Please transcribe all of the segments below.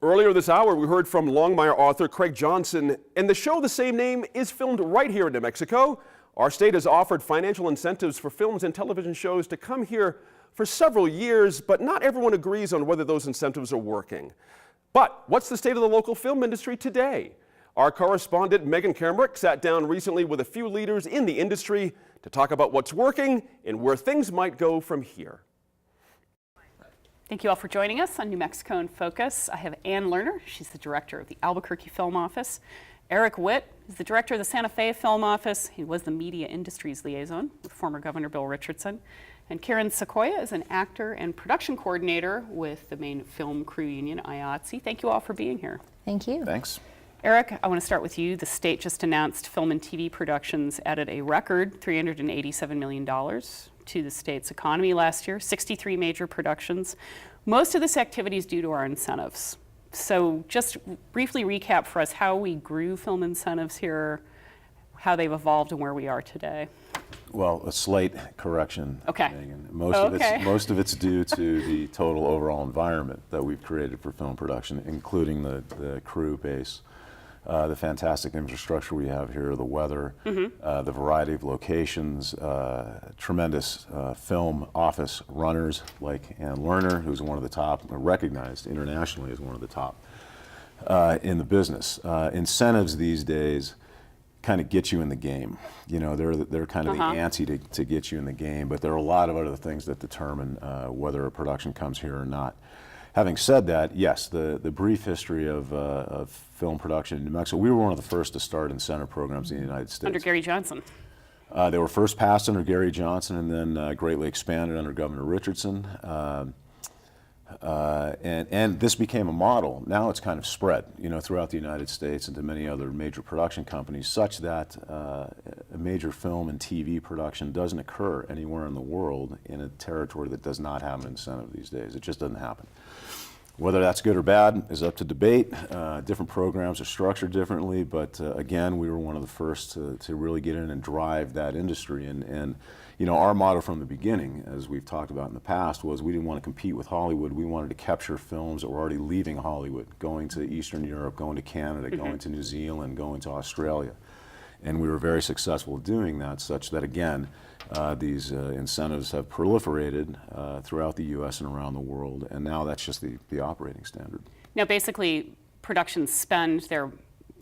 Earlier this hour, we heard from Longmire author Craig Johnson, and the show the same name is filmed right here in New Mexico. Our state has offered financial incentives for films and television shows to come here for several years, but not everyone agrees on whether those incentives are working. But what's the state of the local film industry today? Our correspondent Megan Kamerick sat down recently with a few leaders in the industry to talk about what's working and where things might go from here. Thank you all for joining us on New Mexico in Focus. I have Ann Lerner. She's the director of the Albuquerque Film Office. Eric Witt is the director of the Santa Fe Film Office. He was the media industries liaison with former Governor Bill Richardson. And Karen Sequoia is an actor and production coordinator with the Maine Film Crew Union, IATSE. Thank you all for being here. Thank you. Thanks. Eric, I want to start with you. The state just announced film and TV productions added a record $387 million to the state's economy last year, 63 major productions. Most of this activity is due to our incentives. So just briefly recap for us how we grew film incentives here, how they've evolved, and where we are today. Well, a slight correction. Okay. Megan. Most of it's due to the total overall environment that we've created for film production, including the crew base. The fantastic infrastructure we have here, the weather, the variety of locations, tremendous film office runners like Ann Lerner, who's one of the top, recognized internationally as one of the top in the business. Incentives these days kind of get you in the game. You know, they're kind of the ante to get you in the game, but there are a lot of other things that determine whether a production comes here or not. Having said that, yes, the brief history of film production in New Mexico, we were one of the first to start incentive programs in the United States. Under Gary Johnson. They were first passed under Gary Johnson and then greatly expanded under Governor Richardson. And this became a model. Now it's kind of spread, you know, throughout the United States and to many other major production companies, such that a major film and TV production doesn't occur anywhere in the world in a territory that does not have an incentive these days. It just doesn't happen. Whether that's good or bad is up to debate. Different programs are structured differently, but again, we were one of the first to really get in and drive that industry. And you know, our motto from the beginning, as we've talked about in the past, was we didn't want to compete with Hollywood. We wanted to capture films that were already leaving Hollywood, going to Eastern Europe, going to Canada, going to New Zealand, going to Australia. And we were very successful at doing that, such that, again, these incentives have proliferated throughout the U.S. and around the world, and now that's just the operating standard. Now, basically, productions spend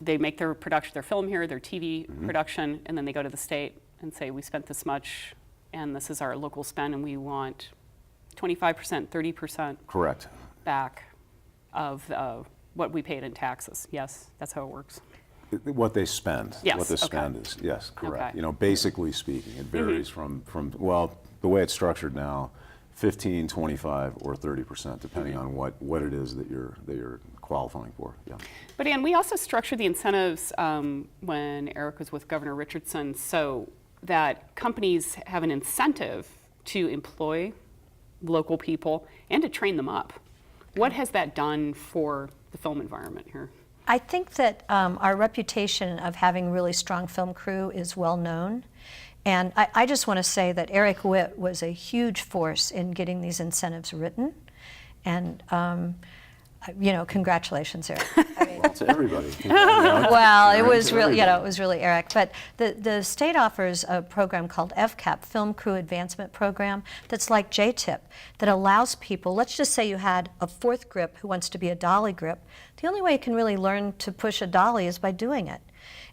they make their film here, their TV production, and then they go to the state and say, we spent this much, and this is our local spend, and we want 25%, 30% Correct. back of what we paid in taxes. Yes, that's how it works. What they spend. Yes, what the spend is. Yes, correct. Okay. You know, basically speaking, it varies from well, the way it's structured now, 15, 25, or 30%, depending on what it is that you're qualifying for. Yeah. But Ann, we also structured the incentives when Eric was with Governor Richardson so that companies have an incentive to employ local people and to train them up. What has that done for the film environment here? I think that our reputation of having really strong film crew is well known. And I just want to say that Eric Witt was a huge force in getting these incentives written. And, you know, congratulations, Eric. I mean, Well, to everybody. well, it was really, you know, it was really Eric. But the state offers a program called FCAP, Film Crew Advancement Program, that's like JTIP, that allows people, let's just say you had a fourth grip who wants to be a dolly grip. The only way you can really learn to push a dolly is by doing it.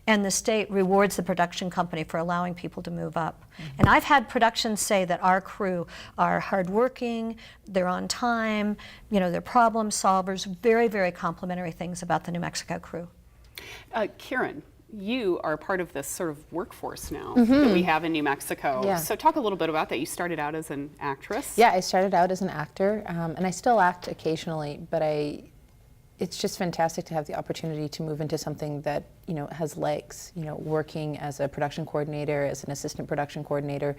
And the state rewards the production company for allowing people to move up. And I've had productions say that our crew are hardworking, they're on time, you know, they're problem solvers, very, very complimentary things about the New Mexico crew. Karen, you are part of this sort of workforce now that we have in New Mexico. Yeah. So talk a little bit about that. You started out as an actress. Yeah, I started out as an actor, and I still act occasionally, but it's just fantastic to have the opportunity to move into something that, has legs, working as a production coordinator, as an assistant production coordinator,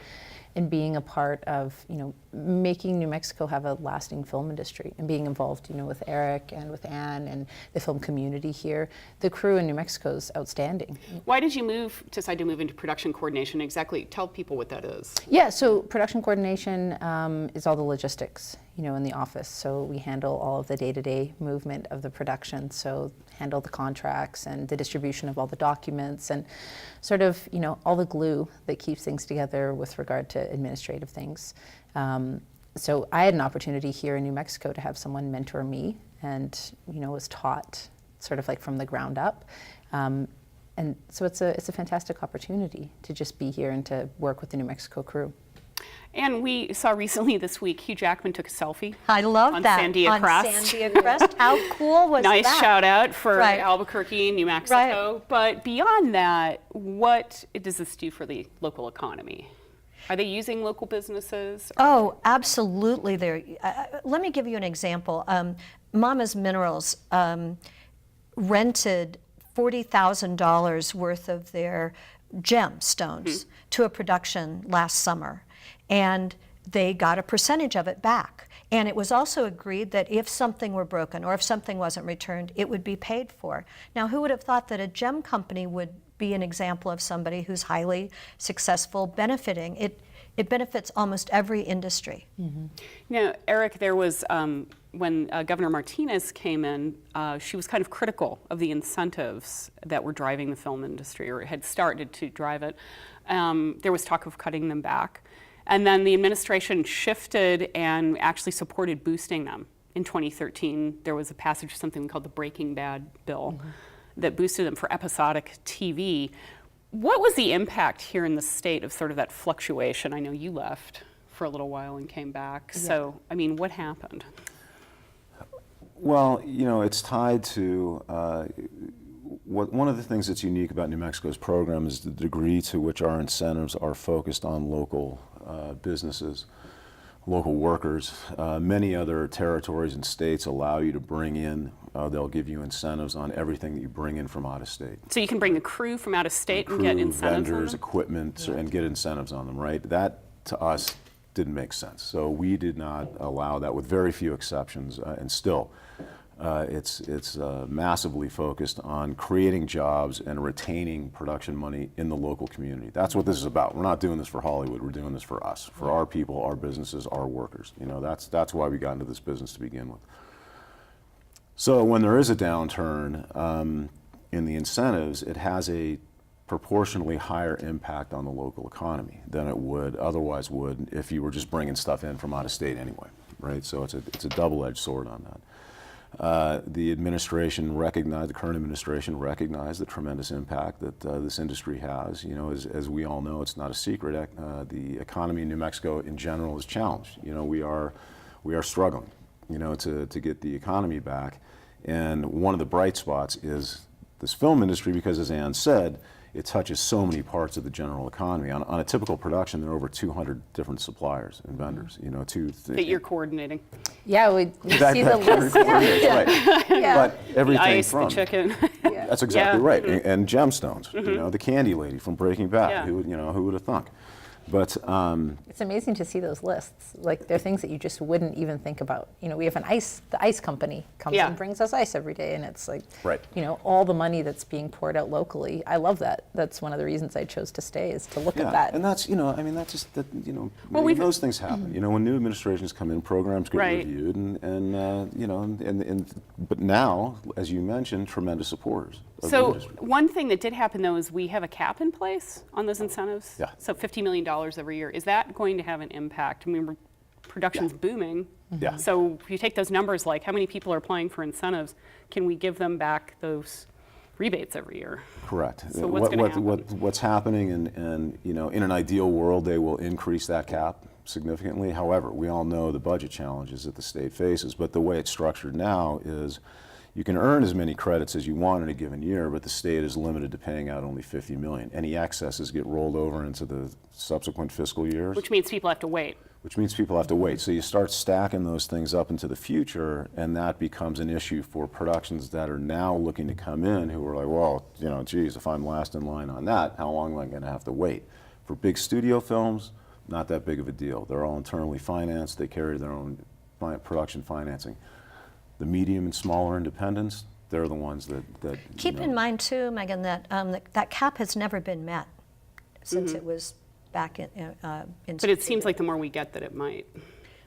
and being a part of, making New Mexico have a lasting film industry, and being involved, with Eric and with Anne and the film community here. The crew in New Mexico is outstanding. Why did you decide to move into production coordination? Exactly, tell people what that is. Yeah, so production coordination is all the logistics, in the office. So we handle all of the day-to-day movement of the production. So handle the contracts and the distribution of all the documents and sort of, all the glue that keeps things together with regard to administrative things. So I had an opportunity here in New Mexico to have someone mentor me and, was taught sort of like from the ground up. And so it's a fantastic opportunity to just be here and to work with the New Mexico crew. And we saw recently this week, Hugh Jackman took a selfie. I love on that. Sandia Crest. On Sandia Crest. How cool was Nice that? shout out for Right. Albuquerque, New Mexico. Right. But beyond that, what does this do for the local economy? Are they using local businesses? Oh, absolutely. Let me give you an example. Mama's Minerals rented $40,000 worth of their gemstones to a production last summer, and they got a percentage of it back. And it was also agreed that if something were broken or if something wasn't returned, it would be paid for. Now, who would have thought that a gem company would be an example of somebody who's highly successful benefiting? It benefits almost every industry. Now, Eric, there was, when Governor Martinez came in, she was kind of critical of the incentives that were driving the film industry, or had started to drive it. There was talk of cutting them back. And then the administration shifted and actually supported boosting them. In 2013, there was a passage of something called the Breaking Bad bill that boosted them for episodic TV. What was the impact here in the state of sort of that fluctuation? I know you left for a little while and came back. So, I mean, what happened? Well, it's tied to one of the things that's unique about New Mexico's program is the degree to which our incentives are focused on local businesses, local workers. Many other territories and states allow you to bring in, they'll give you incentives on everything that you bring in from out of state. So you can bring a crew from out of state and get Crew, incentives on vendors, them? equipment, and get incentives on them, right? That, to us, didn't make sense. So we did not allow that, with very few exceptions, and still. It's massively focused on creating jobs and retaining production money in the local community. That's what this is about. We're not doing this for Hollywood. We're doing this for us, for our people, our businesses, our workers. That's why we got into this business to begin with. So when there is a downturn in the incentives, it has a proportionally higher impact on the local economy than it would otherwise would if you were just bringing stuff in from out of state anyway, right? So it's a double-edged sword on that. The administration recognized, the current administration recognized the tremendous impact that this industry has. As we all know, it's not a secret. The economy in New Mexico in general is challenged. We are struggling, to get the economy back. And one of the bright spots is this film industry, because as Anne said, it touches so many parts of the general economy. On a typical production, there are over 200 different suppliers and vendors. That you're coordinating. Yeah, we see the list. Right. But everything The ice, from the chicken. that's exactly Yeah. right. And gemstones. The candy lady from Breaking Bad. Yeah. Who would have thunk? But It's amazing to see those lists. Like, they're things that you just wouldn't even think about. We have the ice company comes Yeah. and brings us ice every day, and it's like, Right. all the money that's being poured out locally. I love that. That's one of the reasons I chose to stay, is to look at that. and that's those things happen. When new administrations come in, programs get Right. reviewed, and but now, as you mentioned, tremendous supporters of the So industry. one thing that did happen, though, is we have a cap in place on those incentives. Yeah. So $50 million every year. Is that going to have an impact? I mean, production's booming. Yeah. So if you take those numbers, like how many people are applying for incentives, can we give them back those rebates every year? Correct. So what's gonna happen? What's happening, and in an ideal world, they will increase that cap significantly. However, we all know the budget challenges that the state faces, but the way it's structured now is you can earn as many credits as you want in a given year, but the state is limited to paying out only $50 million. Any excesses get rolled over into the subsequent fiscal years. Which means people have to wait. which means people have to wait. So you start stacking those things up into the future, and that becomes an issue for productions that are now looking to come in who are like, well, you know, geez, if I'm last in line on that, how long am I going to have to wait? For big studio films, not that big of a deal. They're all internally financed. They carry their own production financing. The medium and smaller independents, they're the ones that Keep in mind too, Megan, that that cap has never been met since it was back in. But it seems like the more we get that it might.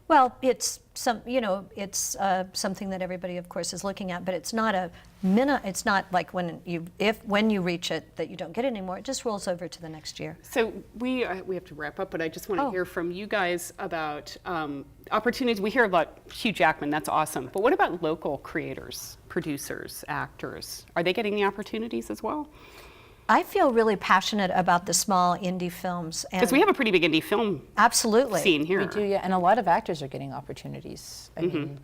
Well, it's it's something that everybody, of course, is looking at, but it's not it's not like when you reach it that you don't get it anymore. It just rolls over to the next year. So we have to wrap up, but I just want to hear from you guys about opportunities. We hear about Hugh Jackman, that's awesome. But what about local creators, producers, actors? Are they getting the opportunities as well? I feel really passionate about the small indie films. Because we have a pretty big indie film absolutely scene here. We do, yeah, and a lot of actors are getting opportunities. I mean,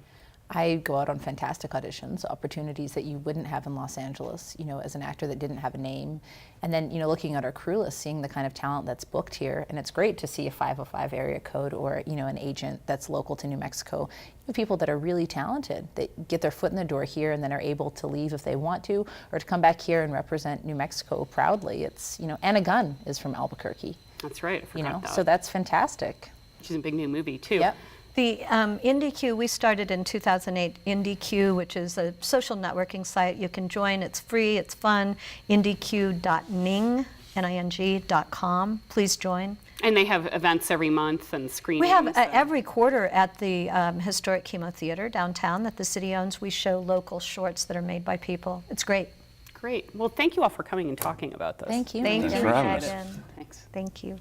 I go out on fantastic auditions, opportunities that you wouldn't have in Los Angeles, you know, as an actor that didn't have a name. And then, you know, looking at our crew list, seeing the kind of talent that's booked here, and it's great to see a 505 area code or, you know, an agent that's local to New Mexico. You have people that are really talented, that get their foot in the door here and then are able to leave if they want to, or to come back here and represent New Mexico proudly. It's, you know, Anna Gunn is from Albuquerque. That's right, I forgot You know, that. so that's fantastic. She's in a big new movie too. Yep. The IndieQ, we started in 2008, IndieQ, which is a social networking site. You can join, it's free, it's fun, indieq.ning.com. Please join. And they have events every month and screenings. We have and- every quarter at the Historic Chemo Theater downtown that the city owns. We show local shorts that are made by people. It's great. Great. Well, thank you all for coming and talking about this. Thank you. Thank Thanks you, for having us. Megan. Thanks. Thank you.